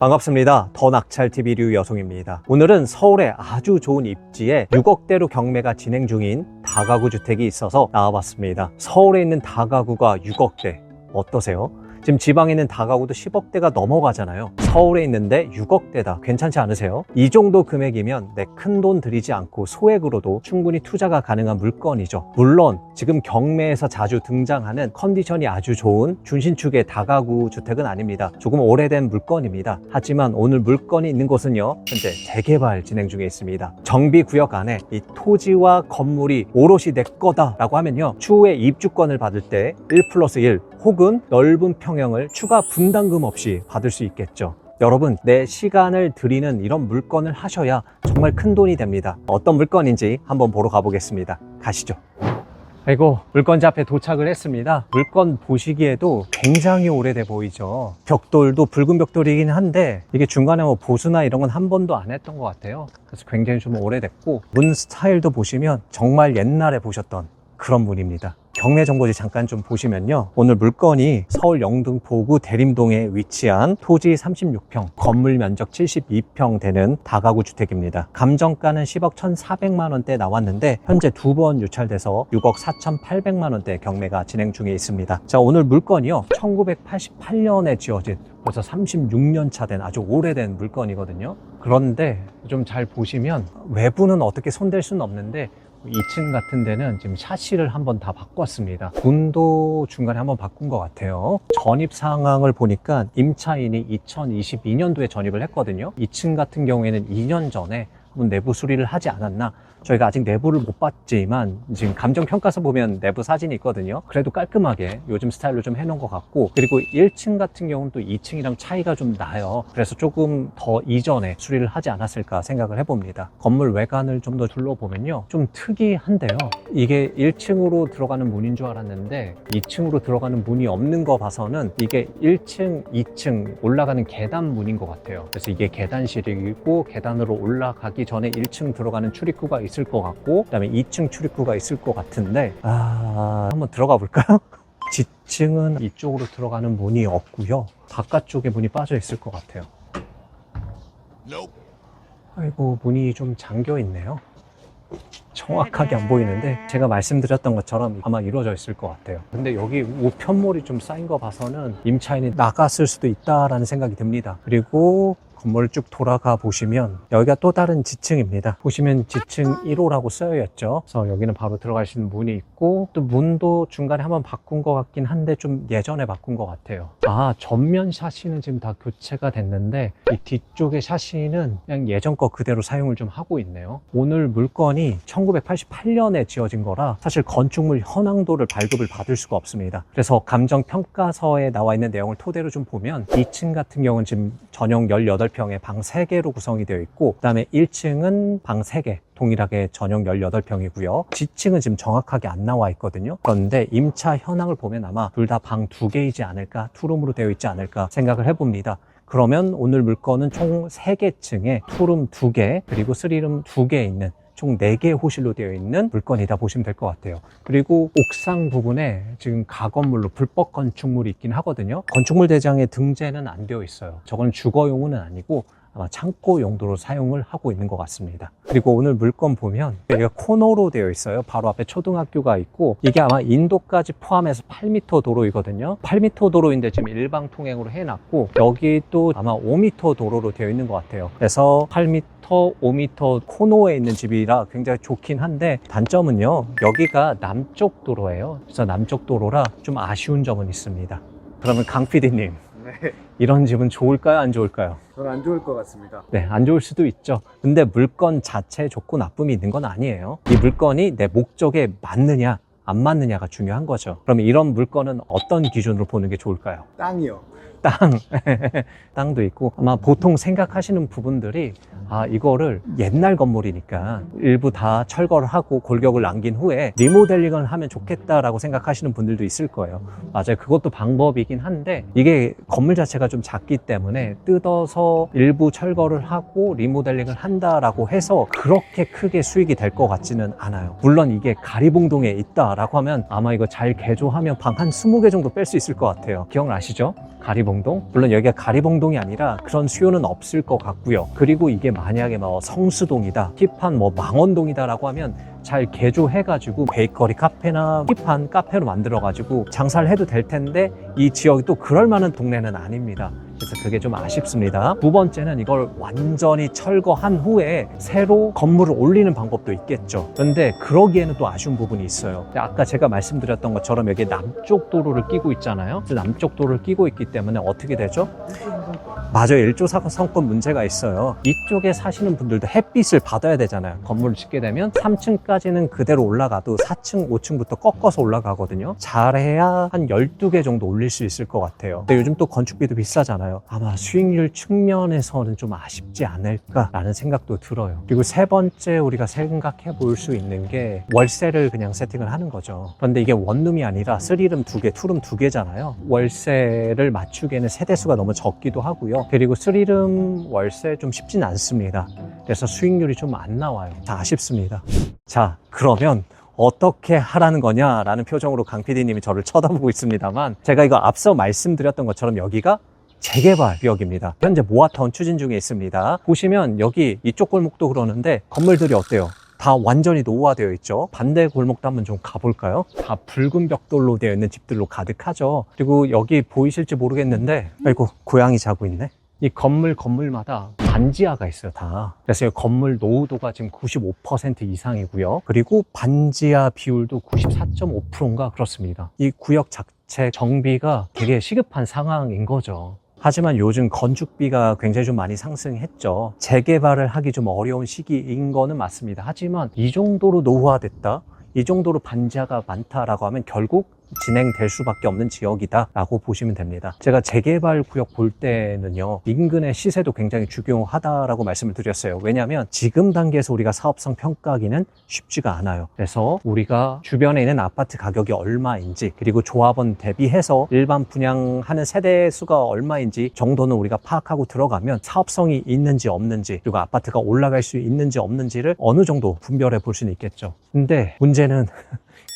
반갑습니다. 더 낙찰TV 류여송입니다. 오늘은 서울의 아주 좋은 입지에 6억대로 경매가 진행 중인 다가구 주택이 있어서 나와봤습니다. 서울에 있는 다가구가 6억대 어떠세요? 지금 지방에 있는 다가구도 10억대가 넘어가잖아요. 서울에 있는데 6억대다. 괜찮지 않으세요? 이 정도 금액이면 내 큰돈 들이지 않고 소액으로도 충분히 투자가 가능한 물건이죠. 물론 지금 경매에서 자주 등장하는 컨디션이 아주 좋은 준신축의 다가구 주택은 아닙니다. 조금 오래된 물건입니다. 하지만 오늘 물건이 있는 곳은요, 현재 재개발 진행 중에 있습니다. 정비구역 안에 이 토지와 건물이 오롯이 내 거다라고 하면요, 추후에 입주권을 받을 때 1+1 혹은 넓은 평형을 추가 분담금 없이 받을 수 있겠죠. 여러분, 내 시간을 들이는 이런 물건을 하셔야 정말 큰 돈이 됩니다. 어떤 물건인지 한번 보러 가보겠습니다. 가시죠. 아이고, 물건지 앞에 도착을 했습니다. 물건 보시기에도 굉장히 오래돼 보이죠. 벽돌도 붉은 벽돌이긴 한데 이게 중간에 뭐 보수나 이런 건 한 번도 안 했던 것 같아요. 그래서 굉장히 좀 오래됐고, 문 스타일도 보시면 정말 옛날에 보셨던 그런 문입니다. 경매 정보지 잠깐 좀 보시면요, 오늘 물건이 서울 영등포구 대림동에 위치한 토지 36평, 건물 면적 72평 되는 다가구 주택입니다. 감정가는 10억 1,400만 원대 나왔는데 현재 2번 유찰돼서 6억 4,800만 원대 경매가 진행 중에 있습니다. 자, 오늘 물건이요, 1988년에 지어진 벌써 36년 차 된 아주 오래된 물건이거든요. 그런데 좀 잘 보시면 외부는 어떻게 손댈 수는 없는데 2층 같은 데는 지금 샤시를 한번 다 바꿨습니다. 문도 중간에 한번 바꾼 것 같아요. 전입 상황을 보니까 임차인이 2022년도에 전입을 했거든요. 2층 같은 경우에는 2년 전에 한번 내부 수리를 하지 않았나. 저희가 아직 내부를 못 봤지만 지금 감정평가서 보면 내부 사진이 있거든요. 그래도 깔끔하게 요즘 스타일로 좀 해놓은 것 같고, 그리고 1층 같은 경우는 또 2층이랑 차이가 좀 나요. 그래서 조금 더 이전에 수리를 하지 않았을까 생각을 해봅니다. 건물 외관을 좀 더 둘러보면요, 좀 특이한데요, 이게 1층으로 들어가는 문인 줄 알았는데 2층으로 들어가는 문이 없는 거 봐서는 이게 1층, 2층 올라가는 계단 문인 것 같아요. 그래서 이게 계단실이고, 계단으로 올라가기 전에 1층 들어가는 출입구가 있을 것 같고, 그 다음에 2층 출입구가 있을 것 같은데, 한번 들어가 볼까요? 지층은 이쪽으로 들어가는 문이 없고요, 바깥쪽에 문이 빠져 있을 것 같아요. 아이고, 문이 좀 잠겨 있네요. 정확하게 안 보이는데 제가 말씀드렸던 것처럼 아마 이루어져 있을 것 같아요. 근데 여기 우편물이 좀 쌓인 거 봐서는 임차인이 나갔을 수도 있다라는 생각이 듭니다. 그리고 건물을 쭉 돌아가 보시면 여기가 또 다른 지층입니다. 보시면 지층 1호라고 쓰여 있죠. 그래서 여기는 바로 들어갈 수 있는 문이 있고, 또 문도 중간에 한번 바꾼 것 같긴 한데 좀 예전에 바꾼 것 같아요. 전면 샤시는 지금 다 교체가 됐는데 이 뒤쪽의 샤시는 그냥 예전 거 그대로 사용을 좀 하고 있네요. 오늘 물건이 1988년에 지어진 거라 사실 건축물 현황도를 발급을 받을 수가 없습니다. 그래서 감정평가서에 나와 있는 내용을 토대로 좀 보면 2층 같은 경우는 지금 전용 18평에 방 3개로 구성이 되어 있고, 그 다음에 1층은 방 3개 동일하게 전용 18평이고요. 지층은 지금 정확하게 안 나와 있거든요. 그런데 임차 현황을 보면 아마 둘 다 방 2개이지 않을까, 투룸으로 되어 있지 않을까 생각을 해봅니다. 그러면 오늘 물건은 총 3개 층에 투룸 2개 그리고 3룸 2개 있는 총 4개의 호실로 되어 있는 물건이다 보시면 될 것 같아요. 그리고 옥상 부분에 지금 가건물로 불법 건축물이 있긴 하거든요. 건축물 대장에 등재는 안 되어 있어요. 저건 주거용은 아니고 아마 창고 용도로 사용을 하고 있는 것 같습니다. 그리고 오늘 물건 보면 여기가 코너로 되어 있어요. 바로 앞에 초등학교가 있고, 이게 아마 인도까지 포함해서 8m 도로이거든요. 8m 도로인데 지금 일방 통행으로 해놨고, 여기 또 아마 5m 도로로 되어 있는 것 같아요. 그래서 8m 5m 코너에 있는 집이라 굉장히 좋긴 한데, 단점은요, 여기가 남쪽 도로예요. 그래서 남쪽 도로라 좀 아쉬운 점은 있습니다. 그러면 강 PD님, 네, 이런 집은 좋을까요, 안 좋을까요? 저는 안 좋을 것 같습니다. 네, 안 좋을 수도 있죠. 근데 물건 자체에 좋고 나쁨이 있는 건 아니에요. 이 물건이 내 목적에 맞느냐 안 맞느냐가 중요한 거죠. 그러면 이런 물건은 어떤 기준으로 보는 게 좋을까요? 땅이요. 땅도 있고, 아마 보통 생각하시는 부분들이 이거를 옛날 건물이니까 일부 다 철거를 하고 골격을 남긴 후에 리모델링을 하면 좋겠다라고 생각하시는 분들도 있을 거예요. 맞아요. 그것도 방법이긴 한데, 이게 건물 자체가 좀 작기 때문에 뜯어서 일부 철거를 하고 리모델링을 한다라고 해서 그렇게 크게 수익이 될 것 같지는 않아요. 물론 이게 가리봉동에 있다라고 하면 아마 이거 잘 개조하면 방 한 20개 정도 뺄 수 있을 것 같아요. 기억나시죠? 가리봉 가리봉동? 물론 여기가 가리봉동이 아니라 그런 수요는 없을 것 같고요. 그리고 이게 만약에 뭐 성수동이다, 힙한 뭐 망원동이다라고 하면 잘 개조해가지고 베이커리 카페나 힙한 카페로 만들어가지고 장사를 해도 될 텐데 이 지역이 또 그럴 만한 동네는 아닙니다. 그래서 그게 좀 아쉽습니다. 두 번째는 이걸 완전히 철거한 후에 새로 건물을 올리는 방법도 있겠죠. 그런데 그러기에는 또 아쉬운 부분이 있어요. 아까 제가 말씀드렸던 것처럼 여기 남쪽 도로를 끼고 있잖아요. 남쪽 도로를 끼고 있기 때문에 어떻게 되죠? 맞아요. 1조 상권 문제가 있어요. 이쪽에 사시는 분들도 햇빛을 받아야 되잖아요. 건물을 짓게 되면 3층까지는 그대로 올라가도 4층, 5층부터 꺾어서 올라가거든요. 잘해야 한 12개 정도 올릴 수 있을 것 같아요. 근데 요즘 또 건축비도 비싸잖아요. 아마 수익률 측면에서는 좀 아쉽지 않을까라는 생각도 들어요. 그리고 세 번째 우리가 생각해 볼 수 있는 게 월세를 그냥 세팅을 하는 거죠. 그런데 이게 원룸이 아니라 3룸 2개, 2룸 2개잖아요. 월세를 맞추기에는 세대수가 너무 적기도 하고요. 그리고 3룸 월세 좀 쉽진 않습니다. 그래서 수익률이 좀 안 나와요. 아쉽습니다. 자, 그러면 어떻게 하라는 거냐라는 표정으로 강 PD님이 저를 쳐다보고 있습니다만, 제가 이거 앞서 말씀드렸던 것처럼 여기가 재개발 구역입니다. 현재 모아타운 추진 중에 있습니다. 보시면 여기 이쪽 골목도 그러는데 건물들이 어때요? 다 완전히 노후화되어 있죠. 반대 골목도 한번 좀 가볼까요? 다 붉은 벽돌로 되어 있는 집들로 가득하죠. 그리고 여기 보이실지 모르겠는데, 아이고 고양이 자고 있네. 이 건물마다 반지하가 있어요, 다. 그래서 이 건물 노후도가 지금 95% 이상이고요. 그리고 반지하 비율도 94.5%인가 그렇습니다. 이 구역 자체 정비가 되게 시급한 상황인 거죠. 하지만 요즘 건축비가 굉장히 좀 많이 상승했죠. 재개발을 하기 좀 어려운 시기인 거는 맞습니다. 하지만 이 정도로 노후화됐다, 이 정도로 반지하가 많다라고 하면 결국 진행될 수밖에 없는 지역이다 라고 보시면 됩니다. 제가 재개발 구역 볼 때는요, 인근의 시세도 굉장히 중요하다라고 말씀을 드렸어요. 왜냐하면 지금 단계에서 우리가 사업성 평가하기는 쉽지가 않아요. 그래서 우리가 주변에 있는 아파트 가격이 얼마인지, 그리고 조합원 대비해서 일반 분양하는 세대 수가 얼마인지 정도는 우리가 파악하고 들어가면 사업성이 있는지 없는지, 그리고 아파트가 올라갈 수 있는지 없는지를 어느 정도 분별해 볼 수는 있겠죠. 근데 문제는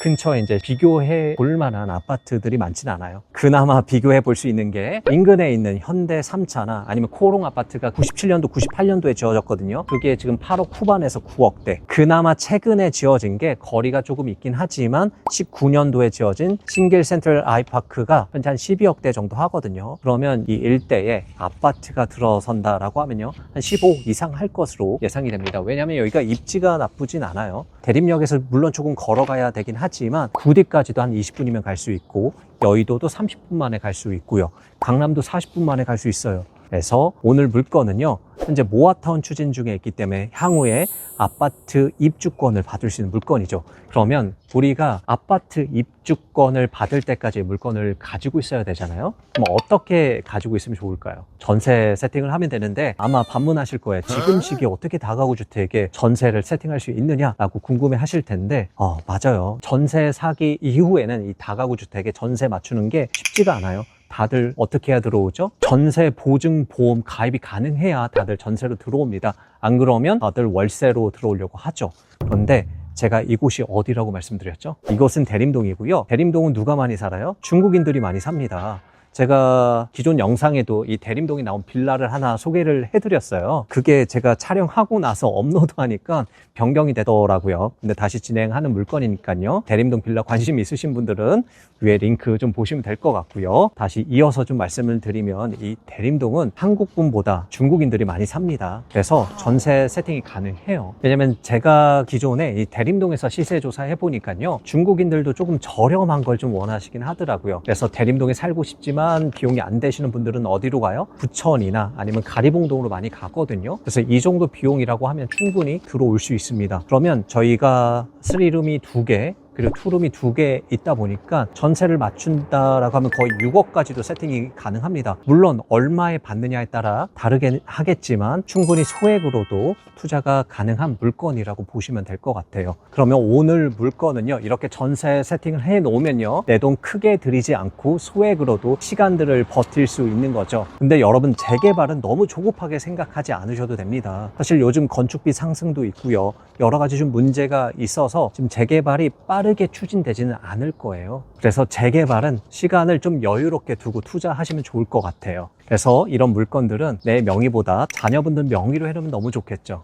근처에 이제 비교해 볼 만한 아파트들이 많지는 않아요. 그나마 비교해 볼 수 있는 게 인근에 있는 현대 3차나 아니면 코롱 아파트가 97년도, 98년도에 지어졌거든요. 그게 지금 8억 후반에서 9억대. 그나마 최근에 지어진 게 거리가 조금 있긴 하지만 19년도에 지어진 싱글 센트럴 아이파크가 현재 한 12억대 정도 하거든요. 그러면 이 일대에 아파트가 들어선다라고 하면요, 한 15억 이상 할 것으로 예상이 됩니다. 왜냐하면 여기가 입지가 나쁘진 않아요. 대림역에서 물론 조금 걸어가야 되긴 하지만 구리까지도 한 20분이면 갈 수 있고, 여의도도 30분 만에 갈 수 있고요. 강남도 40분 만에 갈 수 있어요. 그래서 오늘 물건은요, 현재 모아타운 추진 중에 있기 때문에 향후에 아파트 입주권을 받을 수 있는 물건이죠. 그러면 우리가 아파트 입주권을 받을 때까지 물건을 가지고 있어야 되잖아요. 그럼 어떻게 가지고 있으면 좋을까요? 전세 세팅을 하면 되는데, 아마 반문하실 거예요. 지금 시기에 어떻게 다가구 주택에 전세를 세팅할 수 있느냐라고 궁금해 하실 텐데, 맞아요. 전세 사기 이후에는 이 다가구 주택에 전세 맞추는 게 쉽지가 않아요. 다들 어떻게 해야 들어오죠? 전세 보증 보험 가입이 가능해야 다들 전세로 들어옵니다. 안 그러면 다들 월세로 들어오려고 하죠. 그런데 제가 이곳이 어디라고 말씀드렸죠? 이곳은 대림동이고요. 대림동은 누가 많이 살아요? 중국인들이 많이 삽니다. 제가 기존 영상에도 이 대림동에 나온 빌라를 하나 소개를 해드렸어요. 그게 제가 촬영하고 나서 업로드하니까 변경이 되더라고요. 근데 다시 진행하는 물건이니까요. 대림동 빌라 관심 있으신 분들은 위에 링크 좀 보시면 될 것 같고요. 다시 이어서 좀 말씀을 드리면, 이 대림동은 한국분보다 중국인들이 많이 삽니다. 그래서 전세 세팅이 가능해요. 왜냐면 제가 기존에 이 대림동에서 시세 조사해 보니까요, 중국인들도 조금 저렴한 걸 좀 원하시긴 하더라고요. 그래서 대림동에 살고 싶지만 비용이 안 되시는 분들은 어디로 가요? 부천이나 아니면 가리봉동으로 많이 가거든요. 그래서 이 정도 비용이라고 하면 충분히 들어올 수 있습니다. 그러면 저희가 3룸이 2개, 그리고 2룸이 2개 있다 보니까 전세를 맞춘다라고 하면 거의 6억까지도 세팅이 가능합니다. 물론 얼마에 받느냐에 따라 다르게 하겠지만 충분히 소액으로도 투자가 가능한 물건이라고 보시면 될 것 같아요. 그러면 오늘 물건은요, 이렇게 전세 세팅을 해 놓으면요, 내 돈 크게 들이지 않고 소액으로도 시간들을 버틸 수 있는 거죠. 근데 여러분, 재개발은 너무 조급하게 생각하지 않으셔도 됩니다. 사실 요즘 건축비 상승도 있고요, 여러 가지 좀 문제가 있어서 지금 재개발이 빠르게 추진되지는 않을 거예요. 그래서 재개발은 시간을 좀 여유롭게 두고 투자하시면 좋을 것 같아요. 그래서 이런 물건들은 내 명의보다 자녀분들 명의로 해놓으면 너무 좋겠죠.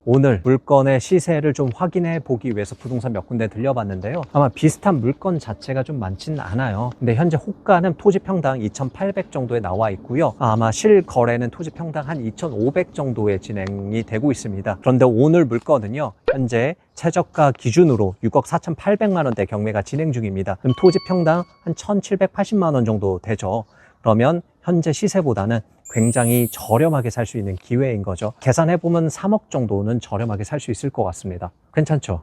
오늘 물건의 시세를 좀 확인해 보기 위해서 부동산 몇 군데 들려봤는데요. 아마 비슷한 물건 자체가 좀 많지는 않아요. 근데 현재 호가는 토지평당 2,800 정도에 나와 있고요. 아마 실거래는 토지평당 한 2,500 정도에 진행이 되고 있습니다. 그런데 오늘 물건은요, 현재 최저가 기준으로 6억 4,800만 원대 경매가 진행 중입니다. 그럼 토지평당 한 1,780만 원 정도 되죠. 그러면 현재 시세보다는 굉장히 저렴하게 살 수 있는 기회인 거죠. 계산해보면 3억 정도는 저렴하게 살 수 있을 것 같습니다. 괜찮죠?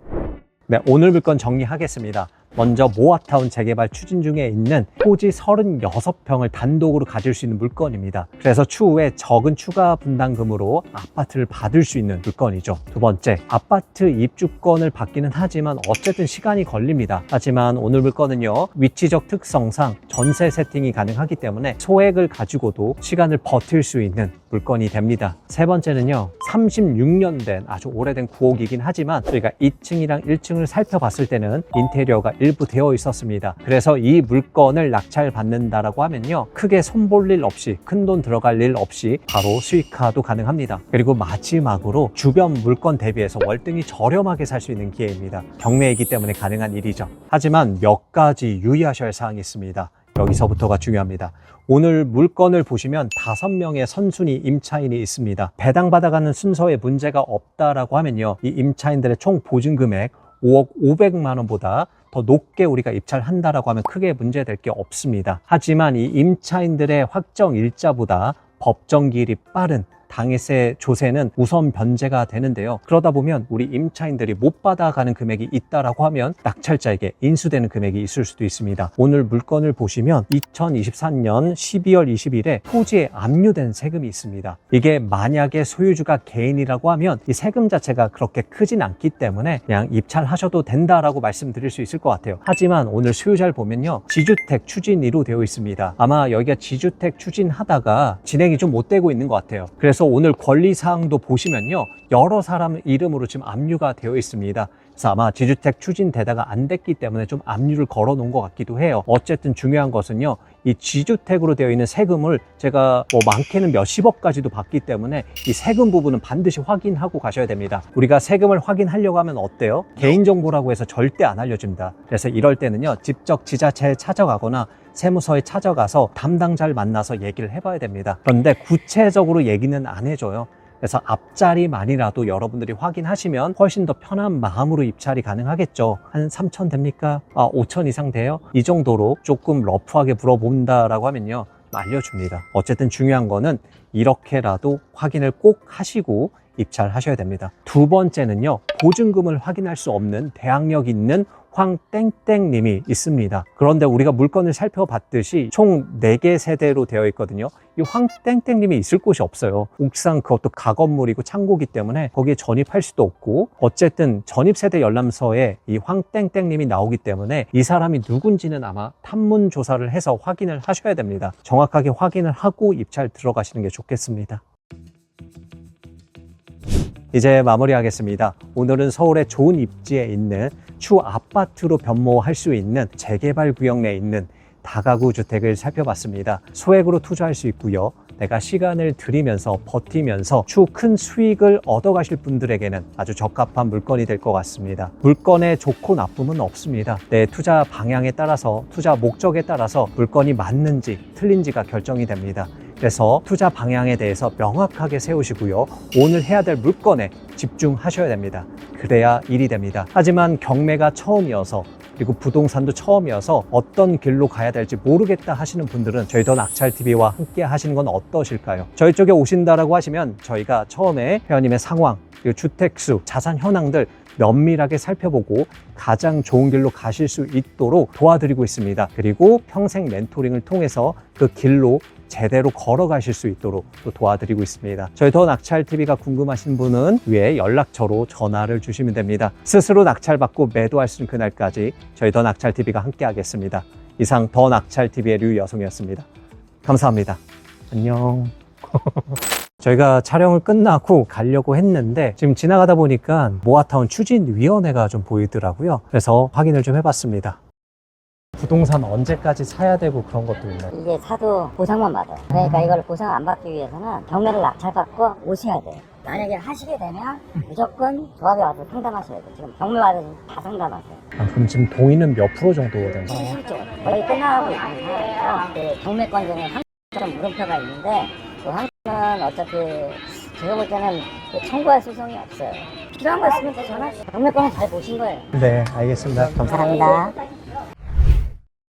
네, 오늘 물건 정리하겠습니다. 먼저 모아타운 재개발 추진 중에 있는 토지 36평을 단독으로 가질 수 있는 물건입니다. 그래서 추후에 적은 추가 분담금으로 아파트를 받을 수 있는 물건이죠. 두 번째, 아파트 입주권을 받기는 하지만 어쨌든 시간이 걸립니다. 하지만 오늘 물건은요, 위치적 특성상 전세 세팅이 가능하기 때문에 소액을 가지고도 시간을 버틸 수 있는 물건이 됩니다. 세 번째는요, 36년 된 아주 오래된 구옥이긴 하지만 저희가 2층이랑 1층을 살펴봤을 때는 인테리어가 일부 되어 있었습니다. 그래서 이 물건을 낙찰받는다라고 하면요, 크게 손볼 일 없이, 큰돈 들어갈 일 없이 바로 수익화도 가능합니다. 그리고 마지막으로 주변 물건 대비해서 월등히 저렴하게 살 수 있는 기회입니다. 경매이기 때문에 가능한 일이죠. 하지만 몇 가지 유의하셔야 할 사항이 있습니다. 여기서부터가 중요합니다. 오늘 물건을 보시면 5명의 선순위 임차인이 있습니다. 배당받아가는 순서에 문제가 없다라고 하면요, 이 임차인들의 총 보증금액 5억 500만 원보다 더 높게 우리가 입찰을 한다라고 하면 크게 문제될 게 없습니다. 하지만 이 임차인들의 확정 일자보다 법정 기일이 빠른 당해세 조세는 우선 변제가 되는데요. 그러다 보면 우리 임차인들이 못 받아가는 금액이 있다라고 하면 낙찰자에게 인수되는 금액이 있을 수도 있습니다. 오늘 물건을 보시면 2024년 12월 20일에 토지에 압류된 세금이 있습니다. 이게 만약에 소유주가 개인이라고 하면 이 세금 자체가 그렇게 크진 않기 때문에 그냥 입찰하셔도 된다라고 말씀드릴 수 있을 것 같아요. 하지만 오늘 소유자를 보면요, 지주택 추진이로 되어 있습니다. 아마 여기가 지주택 추진하다가 진행이 좀 못 되고 있는 것 같아요. 그래서 오늘 권리사항도 보시면요, 여러 사람 이름으로 지금 압류가 되어 있습니다. 그래서 아마 지주택 추진되다가 안 됐기 때문에 좀 압류를 걸어 놓은 것 같기도 해요. 어쨌든 중요한 것은요, 이 지주택으로 되어 있는 세금을 제가 많게는 몇십억까지도 받기 때문에 이 세금 부분은 반드시 확인하고 가셔야 됩니다. 우리가 세금을 확인하려고 하면 어때요? 개인정보라고 해서 절대 안 알려줍니다. 그래서 이럴 때는요, 직접 지자체에 찾아가거나 세무서에 찾아가서 담당자를 만나서 얘기를 해봐야 됩니다. 그런데 구체적으로 얘기는 안 해줘요. 그래서 앞자리만이라도 여러분들이 확인하시면 훨씬 더 편한 마음으로 입찰이 가능하겠죠. 한 3천 됩니까? 5천 이상 돼요? 이 정도로 조금 러프하게 물어본다라고 하면요, 알려줍니다. 어쨌든 중요한 거는 이렇게라도 확인을 꼭 하시고 입찰하셔야 됩니다. 두 번째는요, 보증금을 확인할 수 없는 대항력 있는 황땡땡님이 있습니다. 그런데 우리가 물건을 살펴봤듯이 총 4개 세대로 되어 있거든요. 이 황땡땡님이 있을 곳이 없어요. 옥상 그것도 가건물이고 창고기 때문에 거기에 전입할 수도 없고, 어쨌든 전입세대 열람서에 이 황땡땡님이 나오기 때문에 이 사람이 누군지는 아마 탐문 조사를 해서 확인을 하셔야 됩니다. 정확하게 확인을 하고 입찰 들어가시는 게 좋겠습니다. 이제 마무리하겠습니다. 오늘은 서울의 좋은 입지에 있는 추 아파트로 변모할 수 있는 재개발 구역 내에 있는 다가구 주택을 살펴봤습니다. 소액으로 투자할 수 있고요, 내가 시간을 들이면서 버티면서 추후 큰 수익을 얻어가실 분들에게는 아주 적합한 물건이 될 것 같습니다. 물건의 좋고 나쁨은 없습니다. 내 투자 방향에 따라서, 투자 목적에 따라서 물건이 맞는지 틀린지가 결정이 됩니다. 그래서 투자 방향에 대해서 명확하게 세우시고요, 오늘 해야 될 물건에 집중하셔야 됩니다. 그래야 일이 됩니다. 하지만 경매가 처음이어서, 그리고 부동산도 처음이어서 어떤 길로 가야 될지 모르겠다 하시는 분들은 저희 더 낙찰TV와 함께 하시는 건 어떠실까요? 저희 쪽에 오신다라고 하시면 저희가 처음에 회원님의 상황, 그리고 주택수, 자산 현황들 면밀하게 살펴보고 가장 좋은 길로 가실 수 있도록 도와드리고 있습니다. 그리고 평생 멘토링을 통해서 그 길로 제대로 걸어가실 수 있도록 또 도와드리고 있습니다. 저희 더 낙찰TV가 궁금하신 분은 위에 연락처로 전화를 주시면 됩니다. 스스로 낙찰받고 매도할 수 있는 그날까지 저희 더 낙찰TV가 함께 하겠습니다. 이상 더 낙찰TV의 류여송이었습니다. 감사합니다. 안녕. 저희가 촬영을 끝나고 가려고 했는데 지금 지나가다 보니까 모아타운 추진위원회가 좀 보이더라고요. 그래서 확인을 좀 해봤습니다. 부동산 언제까지 사야 되고 그런 것도 있나요? 이게 사도 보상만 받아요. 그러니까 이걸 보상 안 받기 위해서는 경매를 낙찰받고 오셔야 돼요. 만약에 하시게 되면 무조건 조합에 와서 상담하셔야 돼요. 지금 경매 와서 다 상담하세요. 아, 그럼 지금 동의는 몇 프로 정도 되나요? 70조 거의 끝나가고 있는 상황이에요. 그 경매권 중에 한점 물음표가 있는데 그 한점은 어차피 제가 볼 때는 그 청구할 소송이 없어요. 필요한 거 있으면 또 전화하세요. 경매권은 잘 보신 거예요. 네, 알겠습니다. 감사합니다. 감사합니다.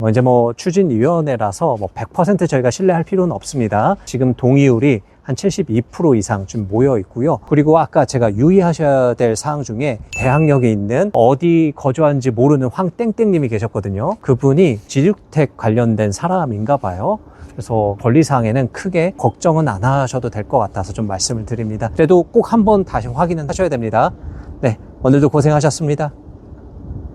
이제 추진위원회라서 100% 저희가 신뢰할 필요는 없습니다. 지금 동의율이 한 72% 이상 좀 모여 있고요. 그리고 아까 제가 유의하셔야 될 사항 중에 대학역에 있는 어디 거주하는지 모르는 황땡땡님이 계셨거든요. 그분이 지주택 관련된 사람인가 봐요. 그래서 권리사항에는 크게 걱정은 안 하셔도 될 것 같아서 좀 말씀을 드립니다. 그래도 꼭 한번 다시 확인은 하셔야 됩니다. 네, 오늘도 고생하셨습니다.